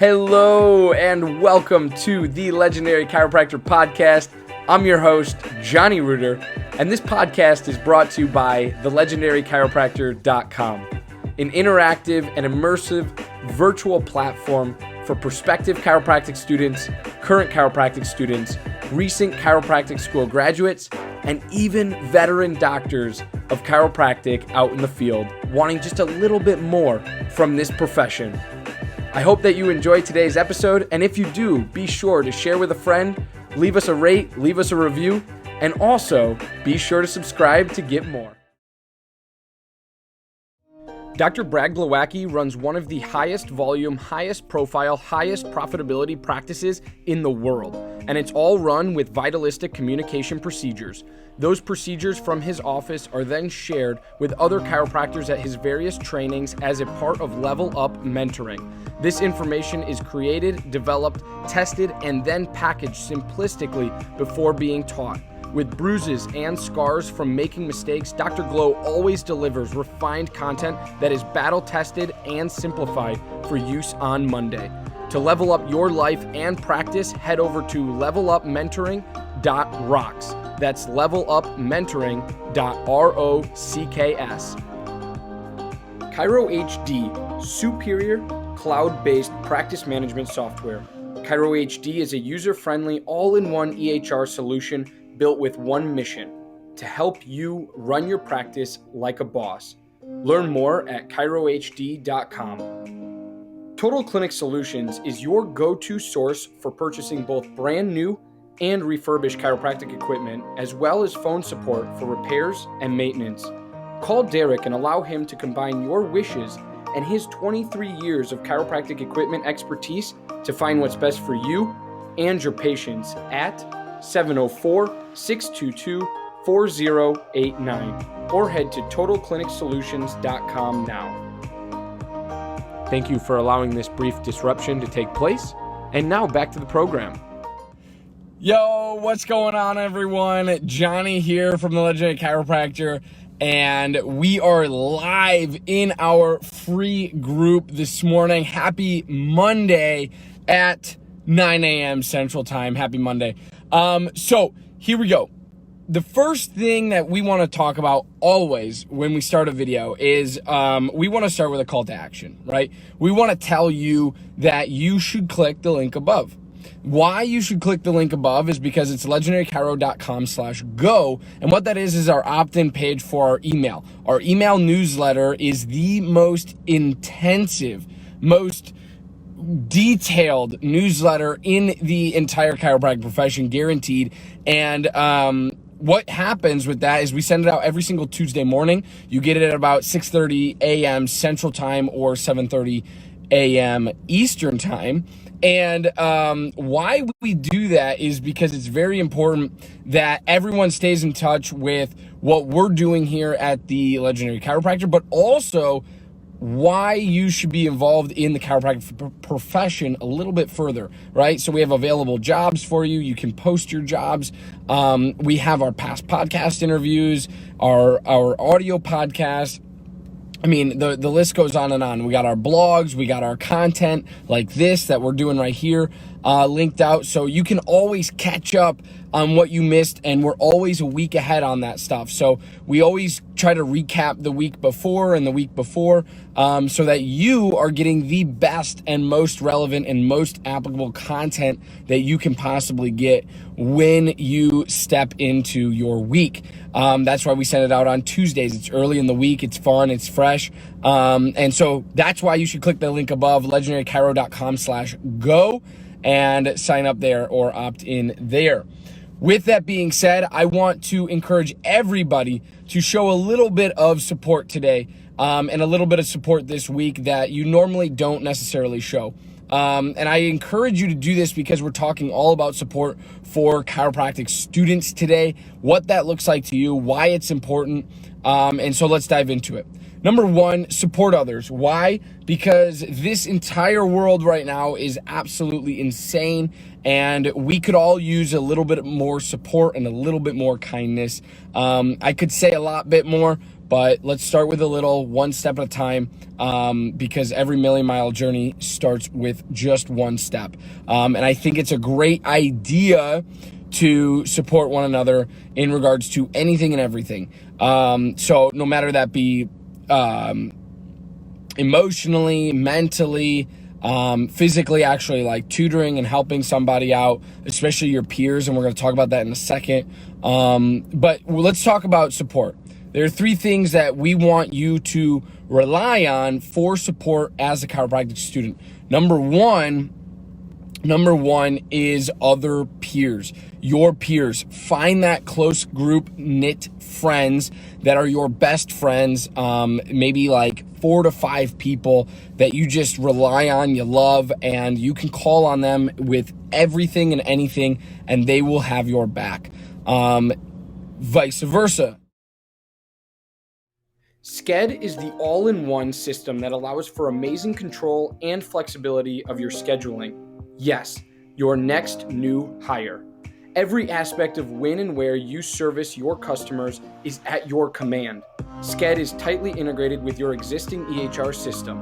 Hello and welcome to the Legendary Chiropractor Podcast. I'm your host, Johnny Reuter, and this podcast is brought to you by thelegendarychiropractor.com, an interactive and immersive virtual platform for prospective chiropractic students, current chiropractic students, recent chiropractic school graduates, and even veteran doctors of chiropractic out in the field wanting just a little bit more from this profession. I hope that you enjoyed today's episode, and if you do, be sure to share with a friend, leave us a rate, leave us a review, and also be sure to subscribe to get more. Dr. Brad Glowacki runs one of the highest volume, highest profile, highest profitability practices in the world, and it's all run with vitalistic communication procedures. Those procedures from his office are then shared with other chiropractors at his various trainings as a part of Level Up mentoring. This information is created, developed, tested, and then packaged simplistically before being taught. With bruises and scars from making mistakes, Dr. Glow always delivers refined content that is battle-tested and simplified for use on Monday. To level up your life and practice, head over to levelupmentoring.rocks. That's levelupmentoring.rocks. Chiro HD, superior cloud-based practice management software. Chiro HD is a user-friendly, all-in-one EHR solution built with one mission: to help you run your practice like a boss. Learn more at chirohd.com. Total Clinic Solutions is your go-to source for purchasing both brand new and refurbished chiropractic equipment, as well as phone support for repairs and maintenance. Call Derek and allow him to combine your wishes and his 23 years of chiropractic equipment expertise to find what's best for you and your patients at 704-622-4089 or head to totalclinicsolutions.com now. Thank you for allowing this brief disruption to take place. And now back to the program. Yo, what's going on, everyone? Johnny here from the Legendary Chiropractor, and we are live in our free group this morning. Happy Monday at 9 a.m. Central Time. Happy Monday. So here we go. The first thing that we want to talk about always when we start a video is we want to start with a call to action, right? We want to tell you that you should click the link above. Why you should click the link above is because it's legendarychiro.com/go, and what that is our opt-in page for our email. Our email newsletter is the most intensive, most detailed newsletter in the entire chiropractic profession, guaranteed. And what happens with that is we send it out every single Tuesday morning. You get it at about 6:30 a.m. Central Time or 7:30 a.m. Eastern Time. And why we do that is because it's very important that everyone stays in touch with what we're doing here at the Legendary Chiropractor, but also why you should be involved in the chiropractic profession a little bit further, right? So we have available jobs for you. You can post your jobs. We have our past podcast interviews, our audio podcast. I mean, the list goes on and on. We got our blogs, we got our content like this that we're doing right here linked out. So you can always catch up on what you missed, and we're always a week ahead on that stuff. So we always try to recap the week before and the week before so that you are getting the best and most relevant and most applicable content that you can possibly get when you step into your week. That's why we send it out on Tuesdays. It's early in the week, it's fun, it's fresh. And so that's why you should click the link above, legendarychiro.com/go, and sign up there or opt in there. With that being said, I want to encourage everybody to show a little bit of support today and a little bit of support this week that you normally don't necessarily show. And I encourage you to do this because we're talking all about support for chiropractic students today, what that looks like to you, why it's important. And so let's dive into it. Number one, support others. Why? Because this entire world right now is absolutely insane, and we could all use a little bit more support and a little bit more kindness. I could say a lot bit more, but let's start with a little, one step at a time, because every million-mile journey starts with just one step. And I think it's a great idea to support one another in regards to anything and everything. So no matter that be emotionally, mentally, physically, actually, like tutoring and helping somebody out, especially your peers, and we're going to talk about that in a second. But let's talk about support. There are 3 things that we want you to rely on for support as a chiropractic student. Number one is other peers, your peers. Find that close group knit friends that are your best friends, maybe like 4 to 5 people that you just rely on, you love, and you can call on them with everything and anything, and they will have your back. Vice versa. Sked is the all-in-one system that allows for amazing control and flexibility of your scheduling. Yes, your next new hire. Every aspect of when and where you service your customers is at your command. Sked is tightly integrated with your existing EHR system.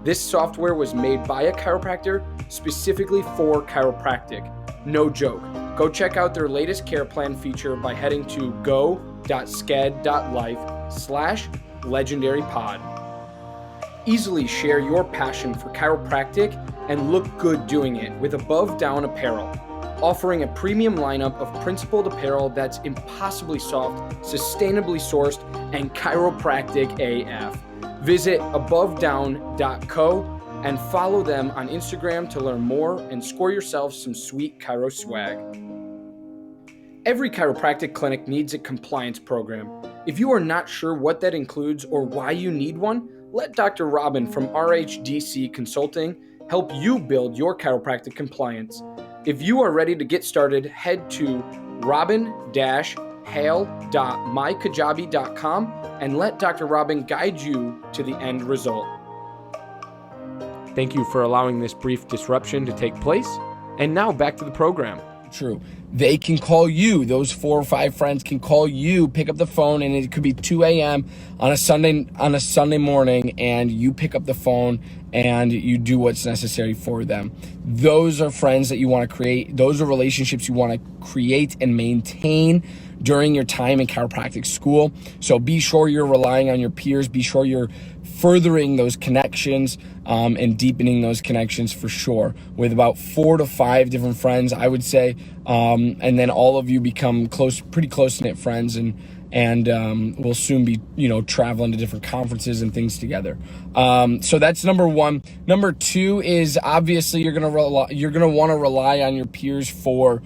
This software was made by a chiropractor specifically for chiropractic. No joke. Go check out their latest care plan feature by heading to go.sked.life/legendarypod. Easily share your passion for chiropractic and look good doing it with Above Down Apparel, offering a premium lineup of principled apparel that's impossibly soft, sustainably sourced, and chiropractic AF. Visit abovedown.co and follow them on Instagram to learn more and score yourself some sweet chiro swag. Every chiropractic clinic needs a compliance program. If you are not sure what that includes or why you need one, let Dr. Robin from RHDC Consulting help you build your chiropractic compliance. If you are ready to get started, head to robin-hale.mykajabi.com and let Dr. Robin guide you to the end result. Thank you for allowing this brief disruption to take place. And now back to the program. True. They can call you. Those 4 or 5 friends can call you, pick up the phone, and it could be 2 a.m. on a Sunday morning, and you pick up the phone and you do what's necessary for them. Those are friends that you want to create. Those are relationships you want to create and maintain during your time in chiropractic school. So be sure you're relying on your peers. Be sure you're furthering those connections and deepening those connections for sure, with about 4 to 5 different friends, I would say, and then all of you become pretty close-knit friends, and we'll soon be traveling to different conferences and things together. So that's number 1. Number 2 is obviously you're gonna want to rely on your peers for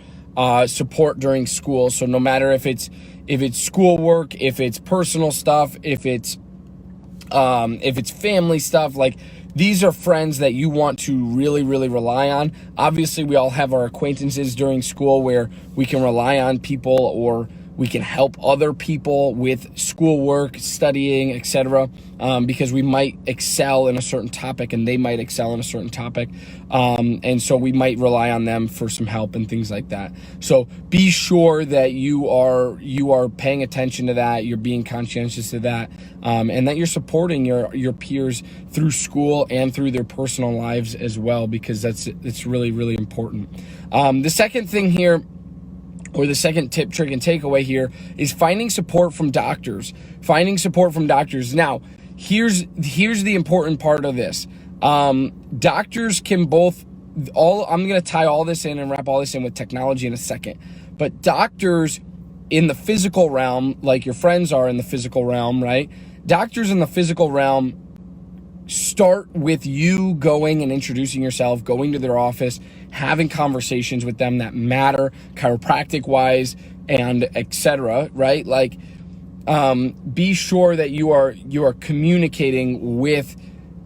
support during school. So no matter if it's schoolwork, if it's personal stuff, if it's family stuff, like these are friends that you want to really, really rely on. Obviously, we all have our acquaintances during school where we can rely on people, or we can help other people with schoolwork, studying, etc. Because we might excel in a certain topic and they might excel in a certain topic. And so we might rely on them for some help and things like that. So be sure that you are paying attention to that, you're being conscientious of that, and that you're supporting your peers through school and through their personal lives as well, because it's really, really important. The second thing here, or the second tip, trick, and takeaway here, is finding support from doctors. Finding support from doctors. Now, here's the important part of this. Doctors can I'm going to tie all this in and wrap all this in with technology in a second. But doctors in the physical realm, like your friends are in the physical realm, right? Doctors in the physical realm start with you going and introducing yourself, going to their office, having conversations with them that matter, chiropractic wise, and etc. Right? Like, be sure that you are communicating with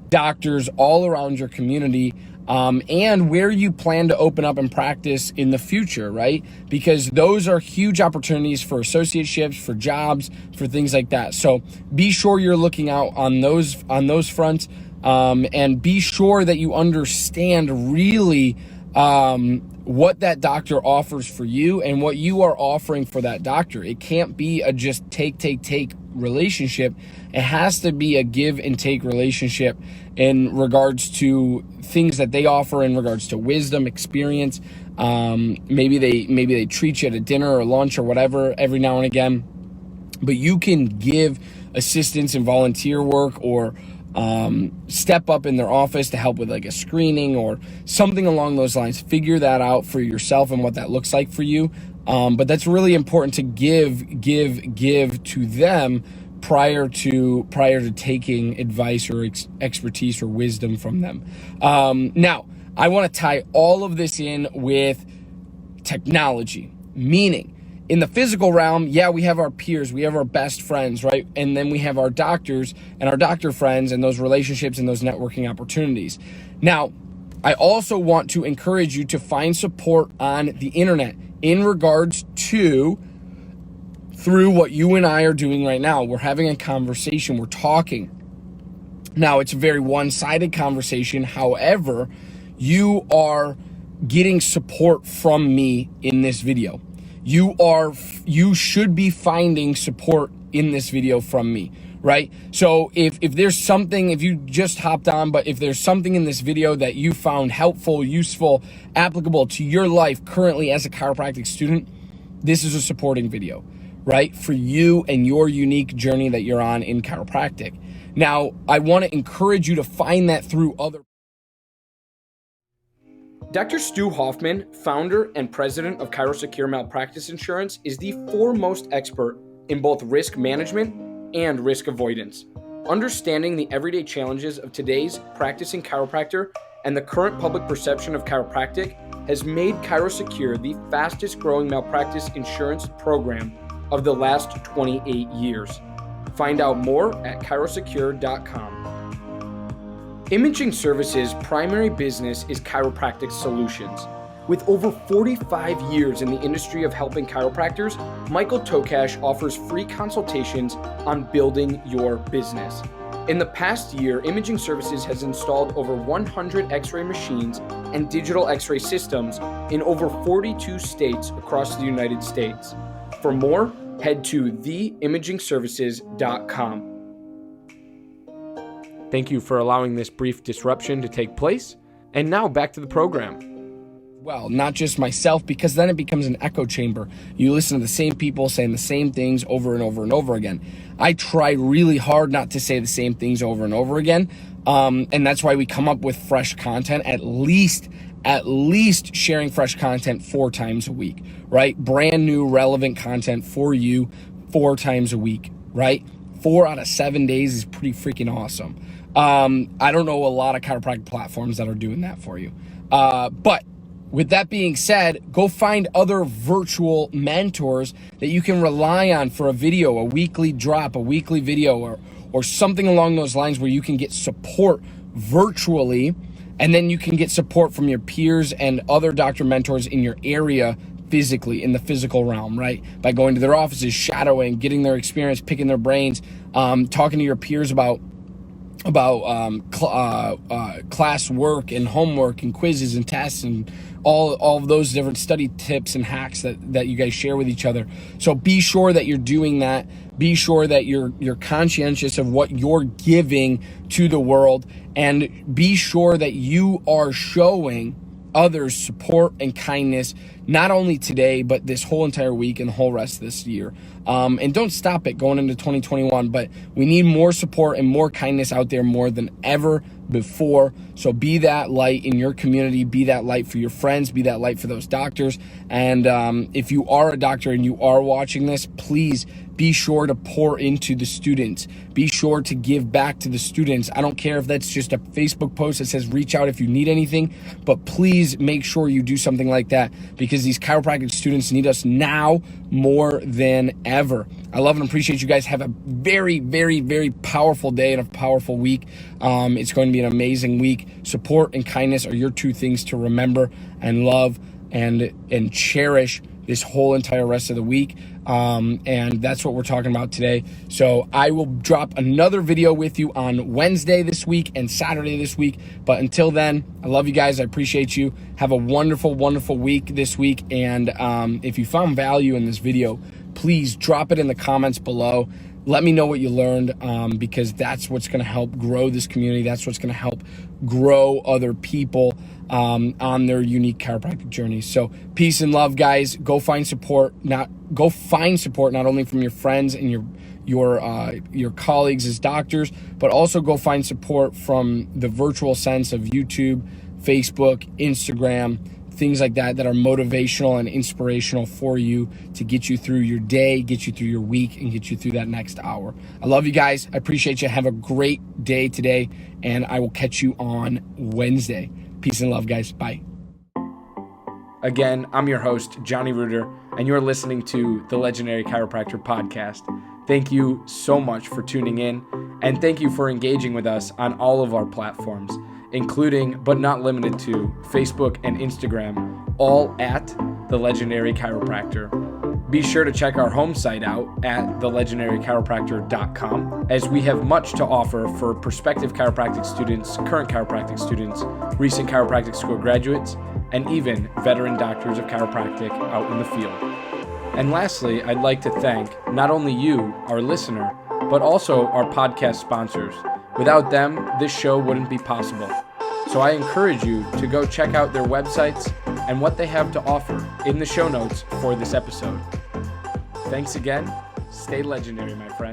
doctors all around your community, and where you plan to open up and practice in the future, right? Because those are huge opportunities for associateships, for jobs, for things like that. So be sure you're looking out on those fronts, and be sure that you understand really what that doctor offers for you and what you are offering for that doctor. It can't be a just take relationship. It has to be a give and take relationship in regards to things that they offer in regards to wisdom, experience. Maybe they treat you at a dinner or lunch or whatever every now and again, but you can give assistance and volunteer work, or step up in their office to help with like a screening or something along those lines. Figure that out for yourself and what that looks like for you. But that's really important to give to them prior to taking advice or expertise or wisdom from them. Now, I want to tie all of this in with technology, meaning in the physical realm, yeah, we have our peers, we have our best friends, right? And then we have our doctors and our doctor friends and those relationships and those networking opportunities. Now, I also want to encourage you to find support on the internet in regards to through what you and I are doing right now. We're having a conversation, we're talking. Now, it's a very one-sided conversation. However, you are getting support from me in this video. You should be finding support in this video from me, right? So if there's something, if you just hopped on, but if there's something in this video that you found helpful, useful, applicable to your life currently as a chiropractic student, this is a supporting video, right? For you and your unique journey that you're on in chiropractic. Now, I want to encourage you to find that through other. Dr. Stu Hoffman, founder and president of Chiropractic Malpractice Insurance, is the foremost expert in both risk management and risk avoidance. Understanding the everyday challenges of today's practicing chiropractor and the current public perception of chiropractic has made Chiropractic the fastest growing malpractice insurance program of the last 28 years. Find out more at chiropractic.com. Imaging Services' primary business is chiropractic solutions. With over 45 years in the industry of helping chiropractors, Michael Tokash offers free consultations on building your business. In the past year, Imaging Services has installed over 100 X-ray machines and digital X-ray systems in over 42 states across the United States. For more, head to theimagingservices.com. Thank you for allowing this brief disruption to take place. And now back to the program. Well, not just myself, because then it becomes an echo chamber. You listen to the same people saying the same things over and over and over again. I try really hard not to say the same things over and over again. And that's why we come up with fresh content, at least sharing fresh content 4 times a week, right? Brand new relevant content for you 4 times a week, right? 4 out of 7 days is pretty freaking awesome. I don't know a lot of chiropractic platforms that are doing that for you. But with that being said, go find other virtual mentors that you can rely on for a video, a weekly drop, a weekly video, or something along those lines where you can get support virtually, and then you can get support from your peers and other doctor mentors in your area physically, in the physical realm, right? By going to their offices, shadowing, getting their experience, picking their brains, talking to your peers about class work and homework and quizzes and tests and all of those different study tips and hacks that you guys share with each other. So be sure that you're doing that. Be sure that you're conscientious of what you're giving to the world, and be sure that you are showing others support and kindness, not only today, but this whole entire week and the whole rest of this year. And don't stop it going into 2021, but we need more support and more kindness out there more than ever before. So be that light in your community, be that light for your friends, be that light for those doctors. And if you are a doctor and you are watching this, please be sure to pour into the students. Be sure to give back to the students. I don't care if that's just a Facebook post that says reach out if you need anything, but please make sure you do something like that, because these chiropractic students need us now more than ever. I love and appreciate you guys. Have a very, very, very powerful day and a powerful week. It's going to be an amazing week. Support and kindness are your 2 things to remember and love and cherish this whole entire rest of the week. And that's what we're talking about today. So I will drop another video with you on Wednesday this week and Saturday this week. But until then, I love you guys. I appreciate you. Have a wonderful, wonderful week this week. And if you found value in this video, please drop it in the comments below. Let me know what you learned, because that's what's going to help grow this community. That's what's going to help grow other people on their unique chiropractic journey. So peace and love, guys. Go find support. Not only from your friends and your colleagues as doctors, but also go find support from the virtual sense of YouTube, Facebook, Instagram, things like that are motivational and inspirational for you to get you through your day, get you through your week, and get you through that next hour. I love you guys. I appreciate you. Have a great day today, and I will catch you on Wednesday. Peace and love, guys. Bye. Again, I'm your host, Johnny Reuter, and you're listening to the Legendary Chiropractor Podcast. Thank you so much for tuning in, and thank you for engaging with us on all of our platforms, including, but not limited to, Facebook and Instagram, all at The Legendary Chiropractor. Be sure to check our home site out at thelegendarychiropractor.com, as we have much to offer for prospective chiropractic students, current chiropractic students, recent chiropractic school graduates, and even veteran doctors of chiropractic out in the field. And lastly, I'd like to thank not only you, our listener, but also our podcast sponsors. Without them, this show wouldn't be possible. So I encourage you to go check out their websites and what they have to offer in the show notes for this episode. Thanks again. Stay legendary, my friend.